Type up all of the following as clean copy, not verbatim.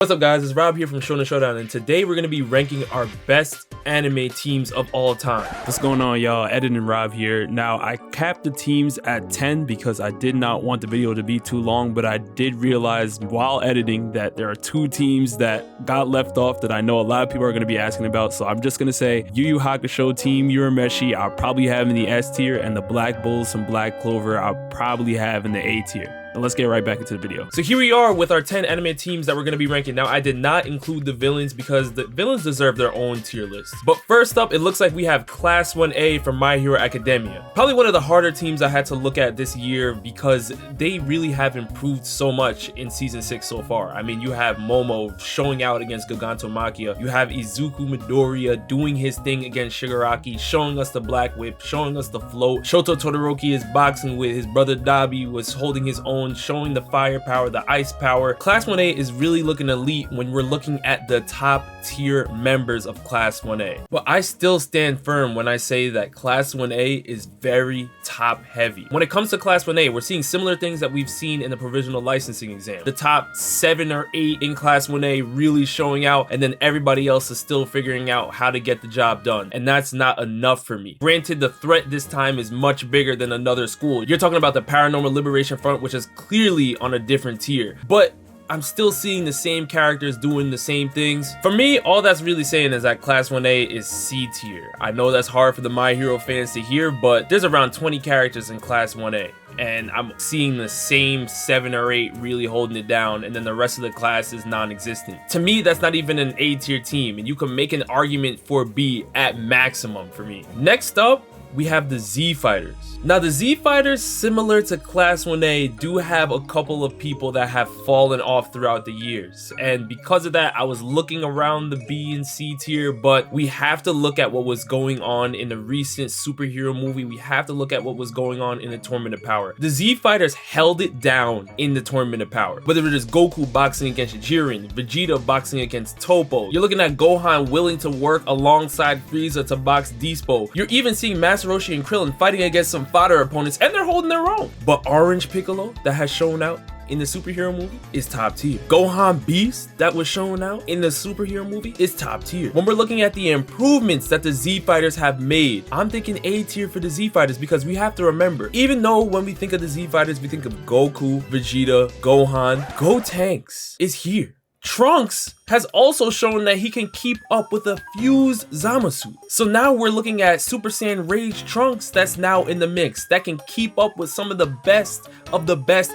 What's up guys, it's Rob here from Shonen Showdown, and today we're going to be ranking our best anime teams of all time. What's going on, y'all? Editing Rob here. Now, I capped the teams at 10 because I did not want the video to be too long, but I did realize while editing that there are two teams that got left off that I know a lot of people are going to be asking about, so I'm just going to say Yu Yu Hakusho team Urameshi I'll probably have in the S tier, and the Black Bulls and Black Clover I'll probably have in the A tier. Now let's get right back into the video. So here we are with our 10 anime teams that we're going to be ranking. Now, I did not include the villains because the villains deserve their own tier list. But first up, it looks like we have Class 1A from My Hero Academia. Probably one of the harder teams I had to look at this year because they really have improved so much in Season 6 so far. I mean, you have Momo showing out against Gigantomachia. You have Izuku Midoriya doing his thing against Shigaraki, showing us the Black Whip, showing us the float. Shoto Todoroki is boxing with his brother Dabi, was holding his own, showing the firepower, the ice power. Class 1A is really looking elite when we're looking at the top tier members of Class 1A. But I still stand firm when I say that Class 1A is very top heavy. When it comes to Class 1A, we're seeing similar things that we've seen in the provisional licensing exam. The top 7 or 8 in Class 1A really showing out, and then everybody else is still figuring out how to get the job done. And that's not enough for me. Granted, the threat this time is much bigger than another school. You're talking about the Paranormal Liberation Front, which is clearly on a different tier, but I'm still seeing the same characters doing the same things. For me, all that's really saying is that Class 1A is C tier. I know that's hard for the My Hero fans to hear, but there's around 20 characters in Class 1A, and I'm seeing the same 7 or 8 really holding it down, and then the rest of the class is non-existent. To me, that's not even an A tier team, and you can make an argument for B at maximum for me. Next up, we have the Z Fighters. Now, the Z Fighters, similar to Class 1A, do have a couple of people that have fallen off throughout the years. And because of that, I was looking around the B and C tier, but we have to look at what was going on in the recent superhero movie. We have to look at what was going on in the Tournament of Power. The Z Fighters held it down in the Tournament of Power. Whether it is Goku boxing against Jiren, Vegeta boxing against Toppo, you're looking at Gohan willing to work alongside Frieza to box Dispo. You're even seeing Master Roshi and Krillin fighting against some fodder opponents, and they're holding their own. But Orange Piccolo, that has shown out in the superhero movie, is top tier. Gohan Beast, that was shown out in the superhero movie, is top tier. When we're looking at the improvements that the Z Fighters have made, I'm thinking A tier for the Z Fighters, because we have to remember, even though when we think of the Z Fighters, we think of Goku, Vegeta, Gohan, Gotenks is here. Trunks has also shown that he can keep up with a fused Zamasu. So now we're looking at Super Saiyan Rage Trunks that's now in the mix, that can keep up with some of the best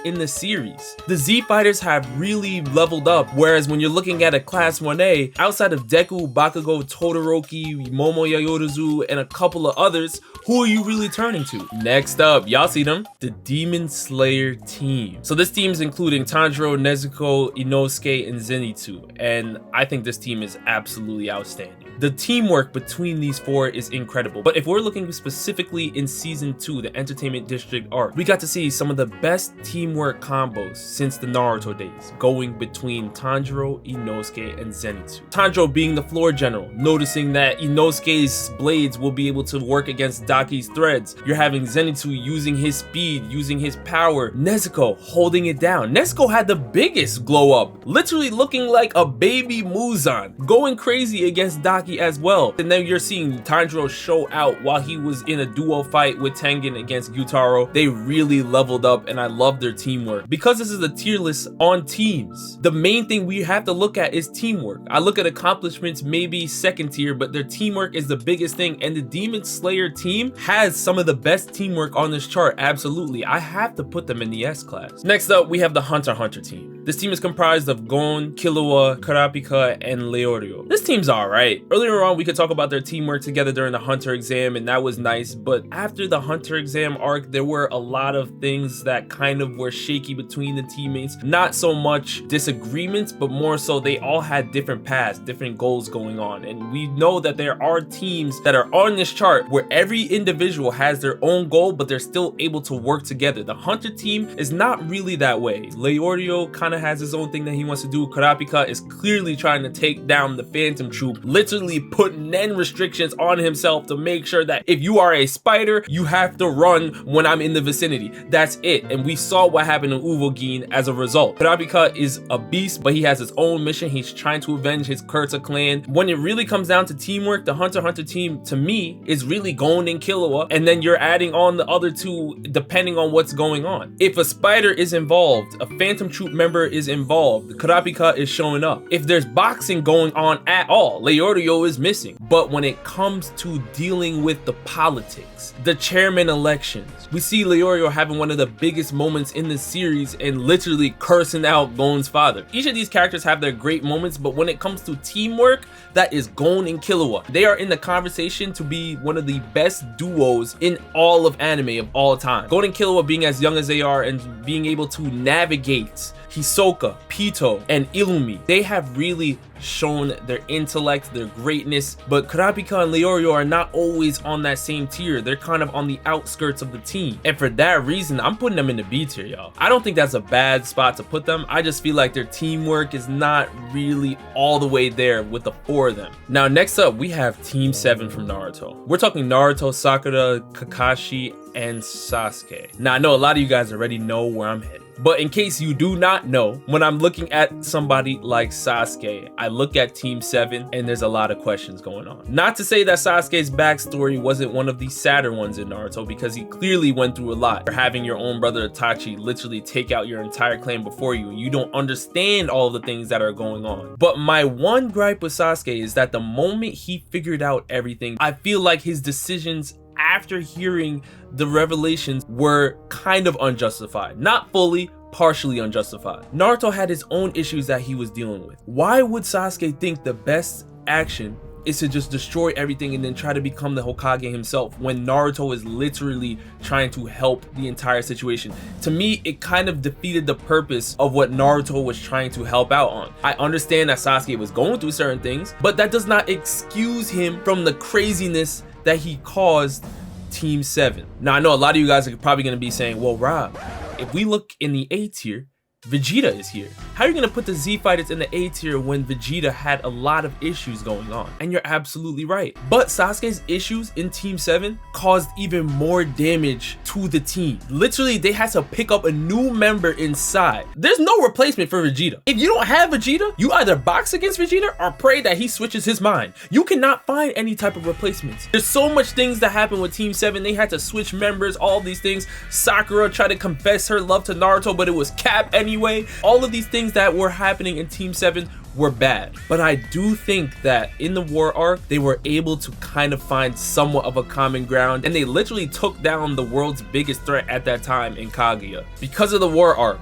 in the series. The Z Fighters have really leveled up, whereas when you're looking at a Class 1A, outside of Deku, Bakugo, Todoroki, Momo Yaoyorozu, and a couple of others, who are you really turning to? Next up, y'all see them, the Demon Slayer team. So this team is including Tanjiro, Nezuko, Inosuke, and Zenitsu, and I think this team is absolutely outstanding. The teamwork between these 4 is incredible, but if we're looking specifically in Season 2, the Entertainment District arc, we got to see some of the best teamwork combos since the Naruto days, going between Tanjiro, Inosuke, and Zenitsu. Tanjiro being the floor general, noticing that Inosuke's blades will be able to work against Daki's threads. You're having Zenitsu using his speed, using his power. Nezuko holding it down. Nezuko had the biggest glow up, literally looking like a baby Muzan, going crazy against Daki as well. And then you're seeing Tanjiro show out while he was in a duo fight with Tengen against Gyutaro. They really leveled up, and I love their teamwork. Because this is a tier list on teams, the main thing we have to look at is teamwork. I look at accomplishments maybe second tier, but their teamwork is the biggest thing, and the Demon Slayer team has some of the best teamwork on this chart. Absolutely, I have to put them in the S class. Next up, we have the Hunter x Hunter team. This team is comprised of Gon, Killua, Kurapika, and Leorio. This team's alright. Earlier on, we could talk about their teamwork together during the Hunter exam, and that was nice, but after the Hunter exam arc, there were a lot of things that kind of were shaky between the teammates. Not so much disagreements, but more so they all had different paths, different goals going on, and we know that there are teams that are on this chart where every individual has their own goal, but they're still able to work together. The Hunter team is not really that way. Leorio kind of of has his own thing that he wants to do. Kurapika is clearly trying to take down the Phantom Troop, literally put Nen restrictions on himself to make sure that if you are a spider, you have to run when I'm in the vicinity. That's it. And we saw what happened in Uvogin as a result. Kurapika is a beast, but he has his own mission. He's trying to avenge his Kurta clan. When it really comes down to teamwork, the Hunter x Hunter team, to me, is really Gon and Killua, and then you're adding on the other two depending on what's going on. If a spider is involved, a Phantom Troop member is involved, Kurapika is showing up. If there's boxing going on at all, Leorio is missing. But when it comes to dealing with the politics, the chairman elections, we see Leorio having one of the biggest moments in the series and literally cursing out Gon's father. Each of these characters have their great moments, but when it comes to teamwork, that is Gon and Killua. They are in the conversation to be one of the best duos in all of anime of all time. Gon and Killua being as young as they are and being able to navigate Hisoka, Pito, and Illumi. They have really shown their intellect, their greatness, but Kurapika and Leorio are not always on that same tier. They're kind of on the outskirts of the team. And for that reason, I'm putting them in the B tier, y'all. I don't think that's a bad spot to put them. I just feel like their teamwork is not really all the way there with the four of them. Now, next up, we have Team 7 from Naruto. We're talking Naruto, Sakura, Kakashi, and Sasuke. Now, I know a lot of you guys already know where I'm headed, but in case you do not know, when I'm looking at somebody like Sasuke, I look at Team 7 and there's a lot of questions going on. Not to say that Sasuke's backstory wasn't one of the sadder ones in Naruto, because he clearly went through a lot. For having your own brother Itachi literally take out your entire clan before you, and you don't understand all the things that are going on. But my one gripe with Sasuke is that the moment he figured out everything, I feel like his decisions after hearing the revelations were kind of unjustified. Not fully, partially unjustified. Naruto had his own issues that he was dealing with. Why would Sasuke think the best action is to just destroy everything and then try to become the Hokage himself when Naruto is literally trying to help the entire situation? To me, it kind of defeated the purpose of what Naruto was trying to help out on. I understand that Sasuke was going through certain things, but that does not excuse him from the craziness that he caused Team 7. Now, I know a lot of you guys are probably going to be saying, well, Rob, if we look in the A tier, Vegeta is here. How are you going to put the Z fighters in the A tier when Vegeta had a lot of issues going on? And you're absolutely right. But Sasuke's issues in Team 7 caused even more damage to the team. Literally, they had to pick up a new member inside. There's no replacement for Vegeta. If you don't have Vegeta, you either box against Vegeta or pray that he switches his mind. You cannot find any type of replacements. There's so much things that happen with Team 7. They had to switch members, all these things. Sakura tried to confess her love to Naruto, but it was Cap anyway. All of these things that were happening in Team 7 were bad. But I do think that in the war arc, they were able to kind of find somewhat of a common ground, and they literally took down the world's biggest threat at that time in Kaguya. Because of the war arc,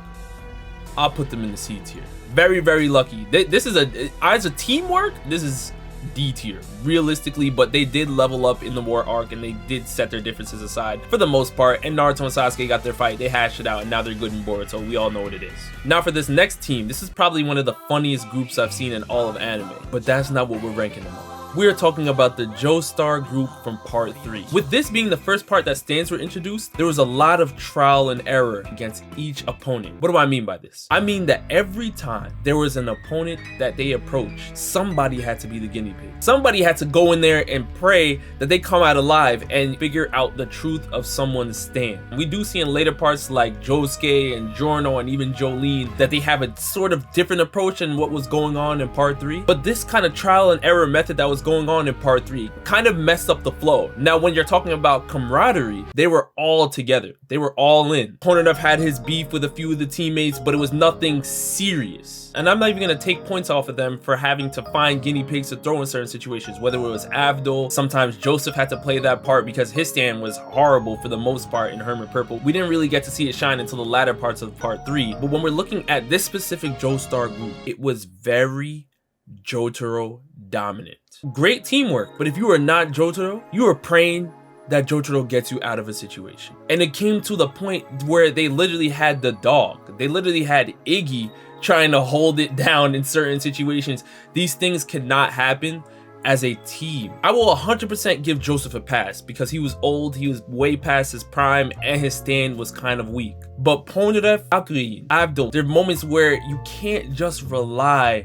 I'll put them in the C tier. Very, very lucky. This is as a teamwork, this is D tier realistically, but they did level up in the war arc and they did set their differences aside for the most part, and Naruto and Sasuke got their fight, they hashed it out, and now they're good in Boruto. We all know what it is. Now for this next team, this is probably one of the funniest groups I've seen in all of anime, but that's not what we're ranking them on. We are talking about the Joestar group from part 3. With this being the first part that stands were introduced, there was a lot of trial and error against each opponent. What do I mean by this? I mean that every time there was an opponent that they approached, somebody had to be the guinea pig. Somebody had to go in there and pray that they come out alive and figure out the truth of someone's stand. We do see in later parts like Josuke and Giorno and even Jolene that they have a sort of different approach than what was going on in part 3. But this kind of trial and error method that was going on in part 3 kind of messed up the flow. Now, when you're talking about camaraderie, they were all together. They were all in. Kononov had his beef with a few of the teammates, but it was nothing serious. And I'm not even going to take points off of them for having to find guinea pigs to throw in certain situations, whether it was Avdol. Sometimes Joseph had to play that part because his stand was horrible for the most part in Hermit Purple. We didn't really get to see it shine until the latter parts of part 3. But when we're looking at this specific Joestar group, it was very Jotaro dominant. Great teamwork, but if you are not Jotaro, you are praying that Jotaro gets you out of a situation. And it came to the point where they literally had the dog. They literally had Iggy trying to hold it down in certain situations. These things cannot happen as a team. I will 100% give Joseph a pass because he was old, he was way past his prime, and his stand was kind of weak. But Polnareff, Akuin, Abdul, there are moments where you can't just rely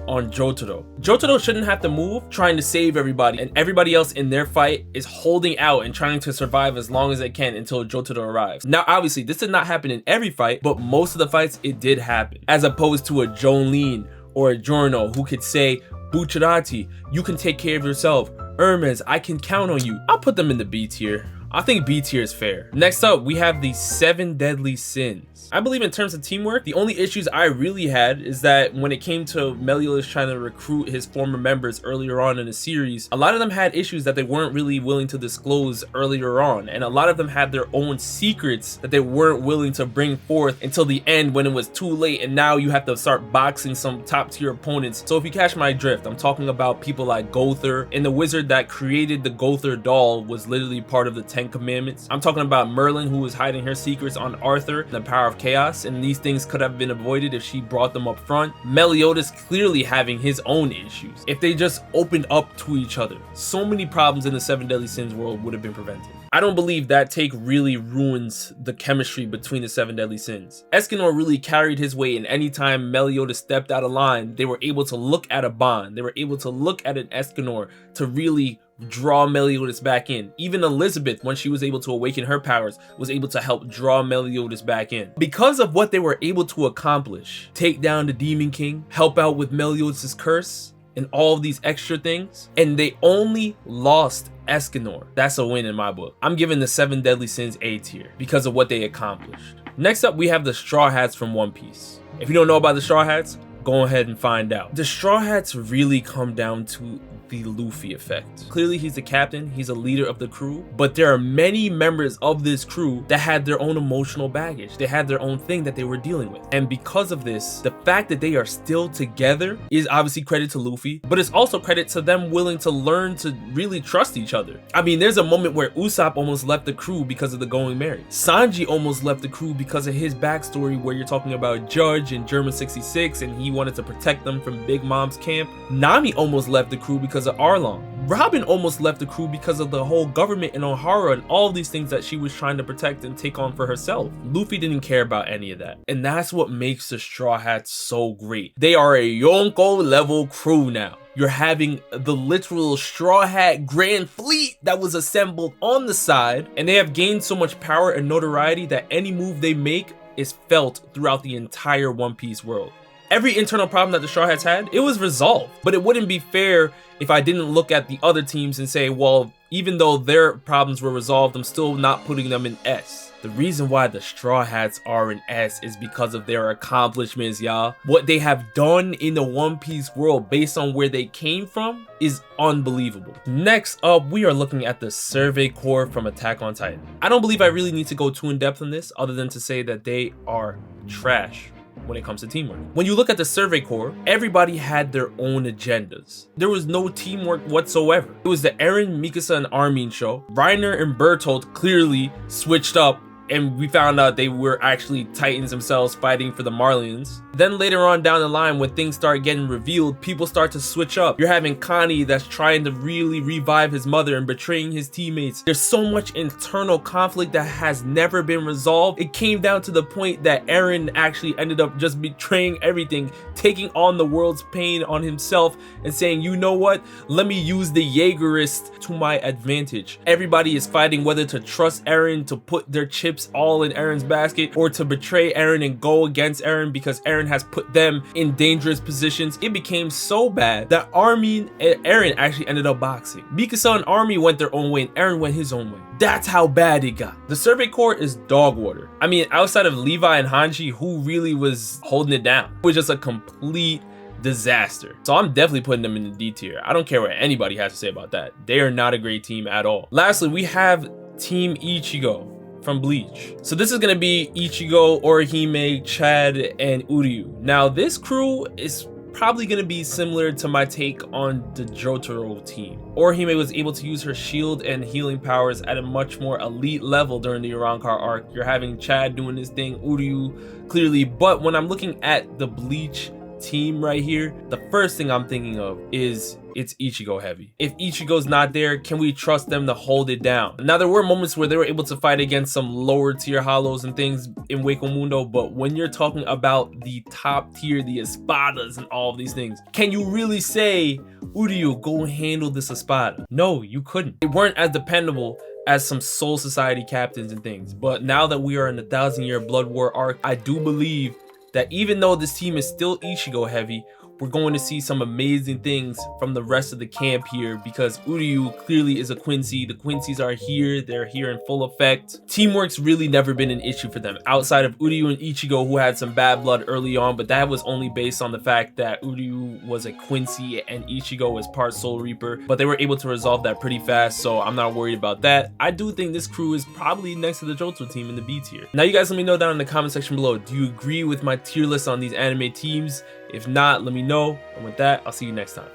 on Jotaro. Jotaro shouldn't have to move trying to save everybody, and everybody else in their fight is holding out and trying to survive as long as they can until Jotaro arrives. Now obviously this did not happen in every fight, but most of the fights it did happen, as opposed to a Jolene or a Giorno who could say, Bucciarati, you can take care of yourself. Hermes, I can count on you. I'll put them in the B tier. I think B tier is fair. Next up, we have the 7 deadly sins. I believe in terms of teamwork, the only issues I really had is that when it came to Meliodas trying to recruit his former members earlier on in the series, a lot of them had issues that they weren't really willing to disclose earlier on, and a lot of them had their own secrets that they weren't willing to bring forth until the end when it was too late, and now you have to start boxing some top tier opponents. So if you catch my drift, I'm talking about people like Gother, and the wizard that created the Gother doll was literally part of the 10 Commandments. I'm talking about Merlin, who was hiding her secrets on Arthur and the power of chaos, and these things could have been avoided if she brought them up front. Meliodas clearly having his own issues. If they just opened up to each other, so many problems in the 7 deadly sins world would have been prevented. I don't believe that take really ruins the chemistry between the 7 deadly sins. Escanor really carried his weight, and anytime Meliodas stepped out of line, they were able to look at a bond. They were able to look at an Escanor to really draw Meliodas back in. Even Elizabeth, when she was able to awaken her powers, was able to help draw Meliodas back in. Because of what they were able to accomplish, take down the Demon King, help out with Meliodas' curse, and all of these extra things, and they only lost Escanor. That's a win in my book. I'm giving the 7 deadly sins A tier because of what they accomplished. Next up, we have the Straw Hats from One Piece. If you don't know about the Straw Hats, go ahead and find out. The Straw Hats really come down to the Luffy effect. Clearly he's the captain, he's a leader of the crew, but there are many members of this crew that had their own emotional baggage. They had their own thing that they were dealing with. And because of this, the fact that they are still together is obviously credit to Luffy, but it's also credit to them willing to learn to really trust each other. I mean, there's a moment where Usopp almost left the crew because of the going married. Sanji almost left the crew because of his backstory, where you're talking about Judge in German 66 and he wanted to protect them from Big Mom's camp. Nami almost left the crew because of Arlong. Robin almost left the crew because of the whole government in Ohara and all these things that she was trying to protect and take on for herself. Luffy didn't care about any of that. And that's what makes the Straw Hats so great. They are a Yonko level crew now. You're having the literal Straw Hat Grand Fleet that was assembled on the side, and they have gained so much power and notoriety that any move they make is felt throughout the entire One Piece world. Every internal problem that the Straw Hats had, it was resolved. But it wouldn't be fair if I didn't look at the other teams and say, well, even though their problems were resolved, I'm still not putting them in S. The reason why the Straw Hats are in S is because of their accomplishments, y'all. What they have done in the One Piece world based on where they came from is unbelievable. Next up, we are looking at the Survey Corps from Attack on Titan. I don't believe I really need to go too in depth on this other than to say that they are trash when it comes to teamwork. When you look at the Survey Corps, everybody had their own agendas. There was no teamwork whatsoever. It was the Eren, Mikasa, and Armin show. Reiner and Bertolt clearly switched up, and we found out they were actually Titans themselves fighting for the Marlians. Then later on down the line, when things start getting revealed, people start to switch up. You're having Connie that's trying to really revive his mother and betraying his teammates. There's so much internal conflict that has never been resolved. It came down to the point that Eren actually ended up just betraying everything, taking on the world's pain on himself and saying, you know what? Let me use the Jaegerist to my advantage. Everybody is fighting whether to trust Eren, to put their chips all in Eren's basket, or to betray Eren and go against Eren because Eren has put them in dangerous positions. It became so bad that Armin and Eren actually ended up boxing. Mikasa and Armin went their own way and Eren went his own way. That's how bad it got. The Survey Corps is dog water. I mean, outside of Levi and Hanji, who really was holding it down? It was just a complete disaster. So I'm definitely putting them in the D tier. I don't care what anybody has to say about that. They are not a great team at all. Lastly, we have Team Ichigo from Bleach. So this is gonna be Ichigo, Orihime, Chad, and Uryu. Now this crew is probably gonna be similar to my take on the Jotaro team. Orihime was able to use her shield and healing powers at a much more elite level during the Urankar arc. You're having Chad doing his thing, Uryu clearly, but when I'm looking at the Bleach team right here, the first thing I'm thinking of is it's Ichigo heavy. If Ichigo's not there, can we trust them to hold it down? Now, there were moments where they were able to fight against some lower tier hollows and things in Hueco Mundo, but when you're talking about the top tier, the espadas and all of these things, can you really say, Uryu, go handle this espada? No, you couldn't. They weren't as dependable as some Soul Society captains and things. But now that we are in the 1,000-year Blood War arc, I do believe that even though this team is still Ichigo heavy, we're going to see some amazing things from the rest of the camp here, because Uryu clearly is a Quincy. The Quincy's are here. They're here in full effect. Teamwork's really never been an issue for them, outside of Uryu and Ichigo, who had some bad blood early on, but that was only based on the fact that Uryu was a Quincy and Ichigo was part Soul Reaper, but they were able to resolve that pretty fast, so I'm not worried about that. I do think this crew is probably next to the Johto team in the B tier. Now, you guys let me know down in the comment section below, do you agree with my tier list on these anime teams? If not, let me know. And with that, I'll see you next time.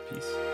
Peace.